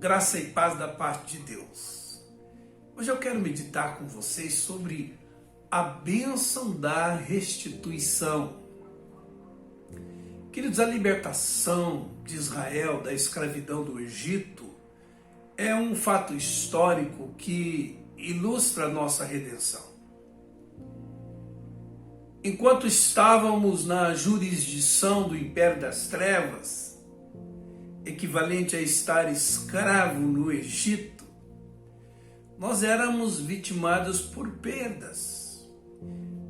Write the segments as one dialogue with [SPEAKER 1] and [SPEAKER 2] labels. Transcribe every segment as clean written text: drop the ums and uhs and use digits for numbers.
[SPEAKER 1] Graça e paz da parte de Deus. Hoje eu quero meditar com vocês sobre a bênção da restituição. Queridos, a libertação de Israel da escravidão do Egito é um fato histórico que ilustra a nossa redenção. Enquanto estávamos na jurisdição do Império das Trevas, equivalente a estar escravo no Egito, nós éramos vitimados por perdas,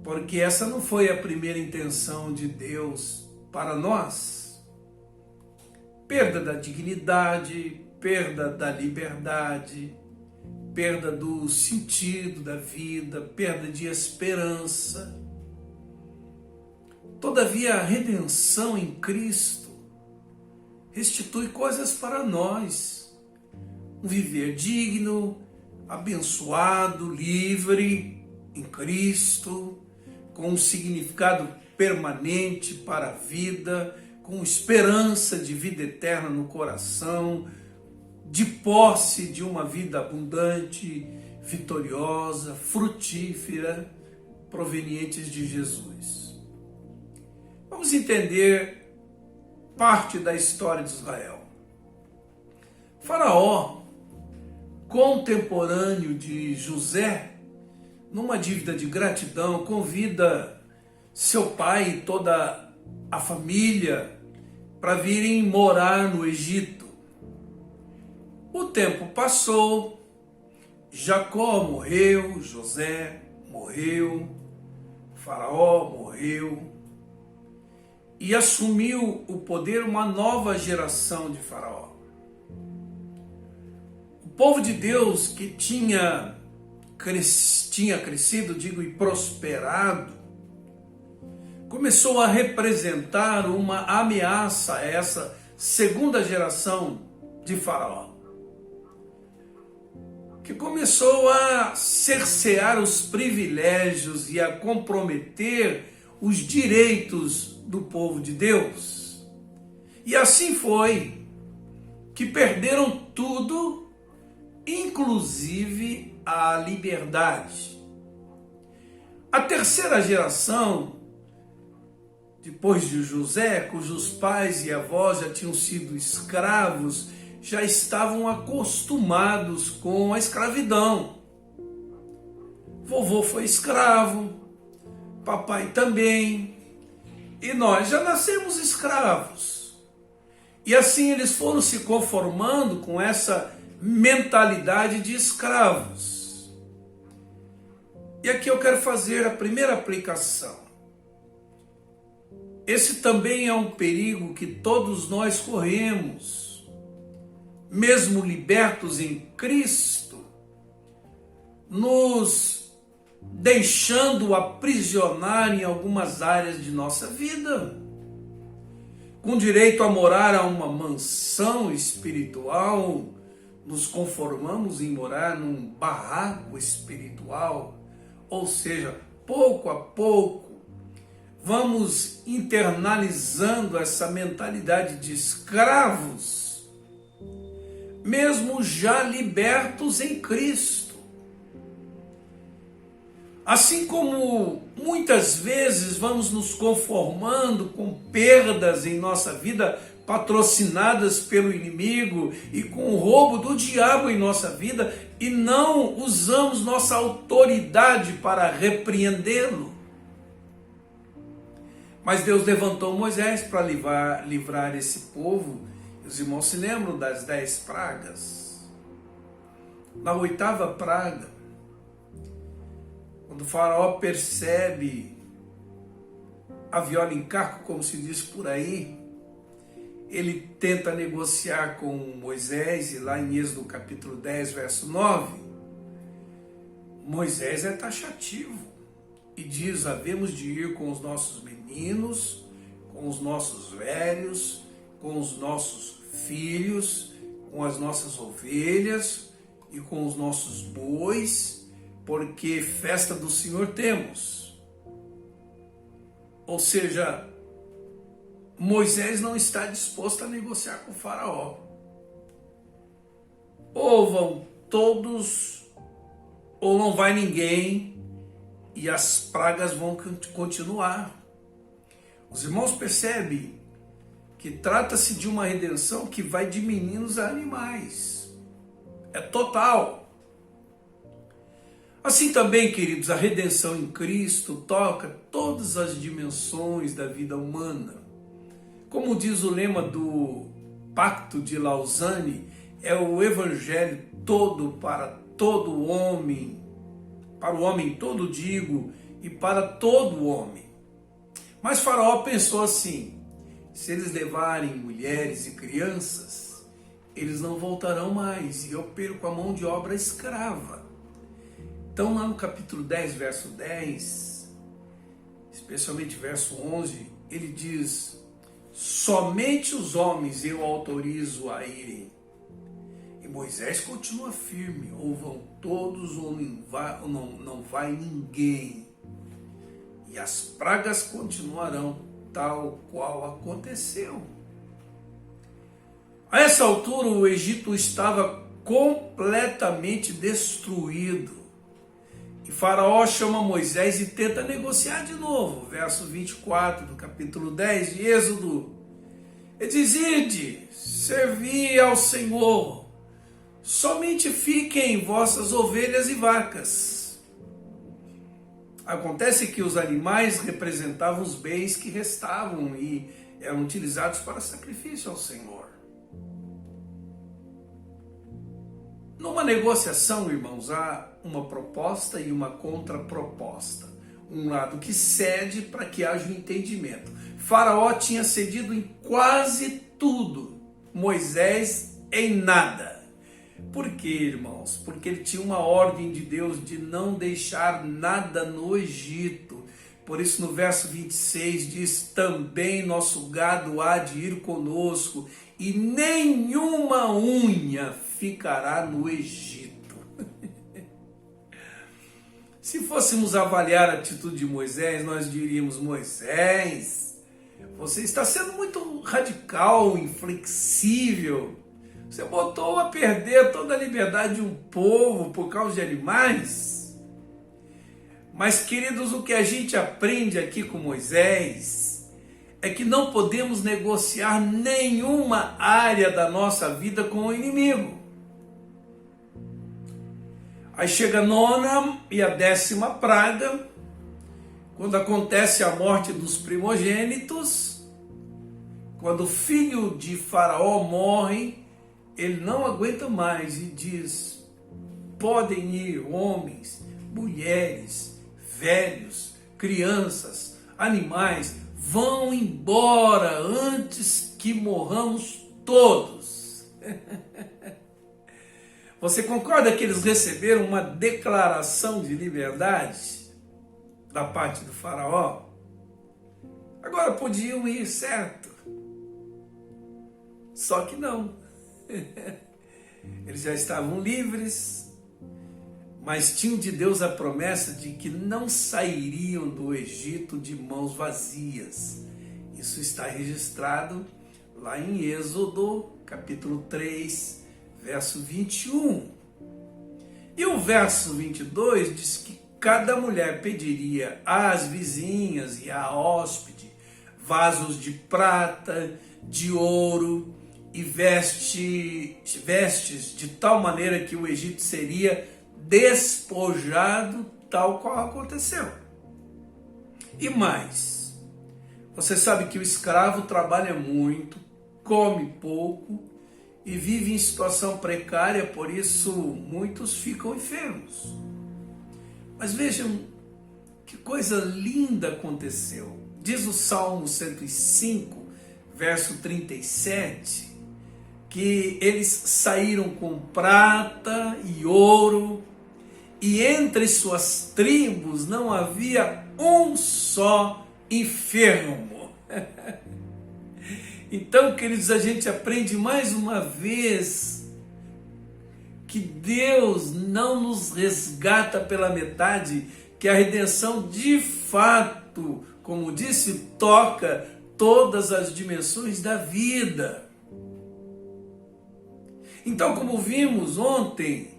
[SPEAKER 1] porque essa não foi a primeira intenção de Deus para nós. Perda da dignidade, perda da liberdade, perda do sentido da vida, perda de esperança. Todavia, a redenção em Cristo restitui coisas para nós. Um viver digno, abençoado, livre em Cristo, com um significado permanente para a vida, com esperança de vida eterna no coração, de posse de uma vida abundante, vitoriosa, frutífera, provenientes de Jesus. Vamos entender parte da história de Israel. Faraó, contemporâneo de José, numa dívida de gratidão, convida seu pai e toda a família para virem morar no Egito. O tempo passou, Jacó morreu, José morreu, Faraó morreu, e assumiu o poder uma nova geração de Faraó. O povo de Deus que tinha crescido, e prosperado, começou a representar uma ameaça a essa segunda geração de Faraó, que começou a cercear os privilégios e a comprometer os direitos do povo de Deus. E assim foi que perderam tudo, inclusive a liberdade. A terceira geração, depois de José, cujos pais e avós já tinham sido escravos, já estavam acostumados com a escravidão. Vovô foi escravo, papai também, e nós já nascemos escravos. E assim eles foram se conformando com essa mentalidade de escravos. E aqui eu quero fazer a primeira aplicação. Esse também é um perigo que todos nós corremos, mesmo libertos em Cristo, nos deixando aprisionar em algumas áreas de nossa vida, com direito a morar a uma mansão espiritual, nos conformamos em morar num barraco espiritual, ou seja, pouco a pouco, vamos internalizando essa mentalidade de escravos, mesmo já libertos em Cristo. Assim como muitas vezes vamos nos conformando com perdas em nossa vida patrocinadas pelo inimigo e com o roubo do diabo em nossa vida e não usamos nossa autoridade para repreendê-lo. Mas Deus levantou Moisés para livrar esse povo. Os irmãos se lembram das 10 pragas? Na 8ª praga, quando o faraó percebe a viola em caco, como se diz por aí, ele tenta negociar com Moisés, e lá em Êxodo capítulo 10, verso 9, Moisés é taxativo e diz: havemos de ir com os nossos meninos, com os nossos velhos, com os nossos filhos, com as nossas ovelhas e com os nossos bois, porque festa do Senhor temos. Ou seja, Moisés não está disposto a negociar com o faraó. ou vão todos, ou não vai ninguém, e as pragas vão continuar. Os irmãos percebem que trata-se de uma redenção que vai de meninos a animais. É total. Assim também, queridos, a redenção em Cristo toca todas as dimensões da vida humana. Como diz o lema do Pacto de Lausanne, é o evangelho todo para todo homem, para o homem todo digo, e para todo homem. Mas Faraó pensou assim: se eles levarem mulheres e crianças, eles não voltarão mais, e eu perco a mão de obra escrava. Então lá no capítulo 10, verso 10, especialmente verso 11, ele diz: somente os homens eu autorizo a irem. E Moisés continua firme: ou vão todos ou não vai ninguém. E as pragas continuarão tal qual aconteceu. A essa altura o Egito estava completamente destruído. E Faraó chama Moisés e tenta negociar de novo. Verso 24 do capítulo 10 de Êxodo. Ele diz: ide, servi ao Senhor, somente fiquem vossas ovelhas e vacas. Acontece que os animais representavam os bens que restavam e eram utilizados para sacrifício ao Senhor. Numa negociação, irmãos, há uma proposta e uma contraproposta. Um lado que cede para que haja um entendimento. Faraó tinha cedido em quase tudo, Moisés em nada. Por quê, irmãos? Porque ele tinha uma ordem de Deus de não deixar nada no Egito. Por isso no verso 26 diz: também nosso gado há de ir conosco, e nenhuma unha ficará no Egito. Se fôssemos avaliar a atitude de Moisés, nós diríamos: Moisés, você está sendo muito radical, inflexível. Você botou a perder toda a liberdade de um povo por causa de animais. Mas, queridos, o que a gente aprende aqui com Moisés é que não podemos negociar nenhuma área da nossa vida com o inimigo. Aí chega a 9ª e a 10ª praga, quando acontece a morte dos primogênitos, quando o filho de Faraó morre, ele não aguenta mais e diz: podem ir homens, mulheres, velhos, crianças, animais, vão embora antes que morramos todos. Você concorda que eles receberam uma declaração de liberdade da parte do Faraó? Agora podiam ir, certo? Só que não. Eles já estavam livres, mas tinham de Deus a promessa de que não sairiam do Egito de mãos vazias. Isso está registrado lá em Êxodo, capítulo 3, verso 21. E o verso 22 diz que cada mulher pediria às vizinhas e à hóspede vasos de prata, de ouro e vestes de tal maneira que o Egito seria despojado, tal qual aconteceu. E mais, você sabe que o escravo trabalha muito, come pouco e vive em situação precária, por isso muitos ficam enfermos. Mas vejam que coisa linda aconteceu. Diz o Salmo 105, verso 37, que eles saíram com prata e ouro, e entre suas tribos não havia um só enfermo. Então, queridos, a gente aprende mais uma vez que Deus não nos resgata pela metade, que a redenção de fato, como disse, toca todas as dimensões da vida. Então, como vimos ontem,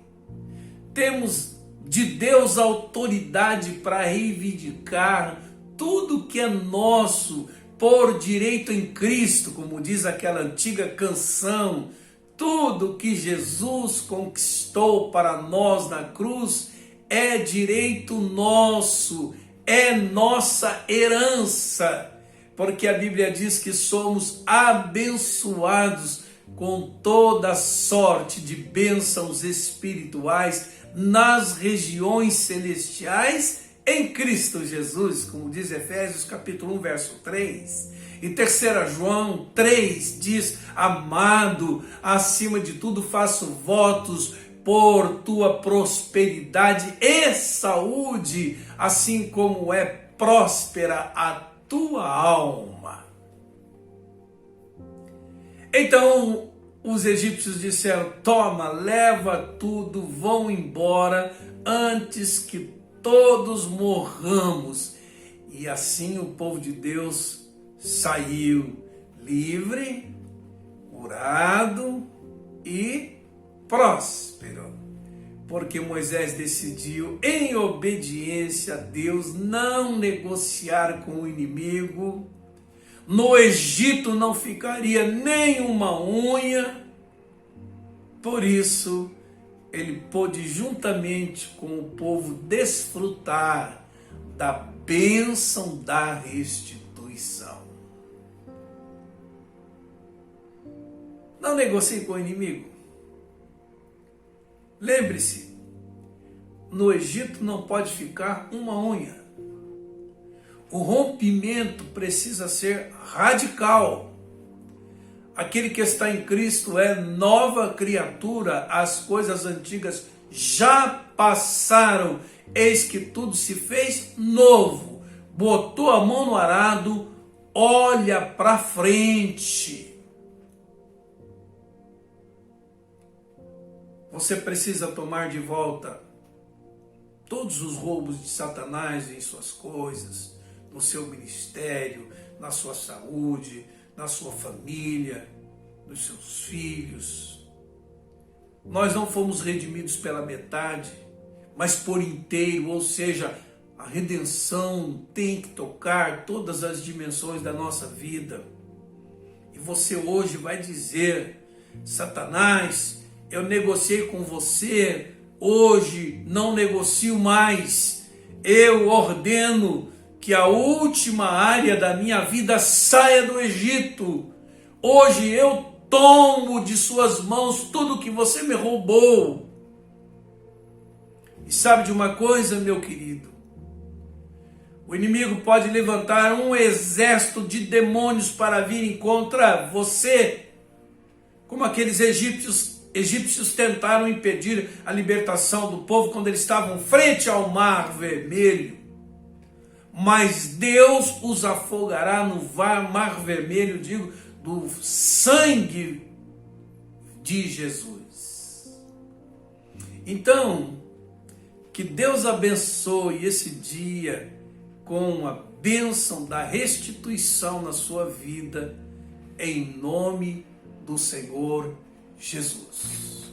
[SPEAKER 1] temos de Deus autoridade para reivindicar tudo que é nosso por direito em Cristo, como diz aquela antiga canção. Tudo que Jesus conquistou para nós na cruz é direito nosso, é nossa herança, porque a Bíblia diz que somos abençoados com toda sorte de bênçãos espirituais nas regiões celestiais em Cristo Jesus, como diz Efésios capítulo 1, verso 3. E 3 João 3 diz: amado, acima de tudo faço votos por tua prosperidade e saúde, assim como é próspera a tua alma. Então os egípcios disseram: toma, leva tudo, vão embora antes que todos morramos. E assim o povo de Deus saiu livre, curado e próspero, porque Moisés decidiu, em obediência a Deus, não negociar com o inimigo. No Egito não ficaria nem uma unha, por isso ele pôde, juntamente com o povo, desfrutar da bênção da restituição. Não negocie com o inimigo. Lembre-se, no Egito não pode ficar uma unha. O rompimento precisa ser radical. Aquele que está em Cristo é nova criatura, as coisas antigas já passaram, eis que tudo se fez novo. Botou a mão no arado, olha para frente. Você precisa tomar de volta todos os roubos de Satanás em suas coisas, no seu ministério, na sua saúde, na sua família, nos seus filhos. Nós não fomos redimidos pela metade, mas por inteiro, ou seja, a redenção tem que tocar todas as dimensões da nossa vida. E você hoje vai dizer: Satanás, eu negociei com você, hoje não negocio mais. Eu ordeno que a última área da minha vida saia do Egito. Hoje eu tomo de suas mãos tudo que você me roubou. E sabe de uma coisa, meu querido? O inimigo pode levantar um exército de demônios para virem contra você, como aqueles egípcios tentaram impedir a libertação do povo quando eles estavam frente ao Mar Vermelho. Mas Deus os afogará no Mar Vermelho, digo, do sangue de Jesus. Então, que Deus abençoe esse dia com a bênção da restituição na sua vida, em nome do Senhor Jesus.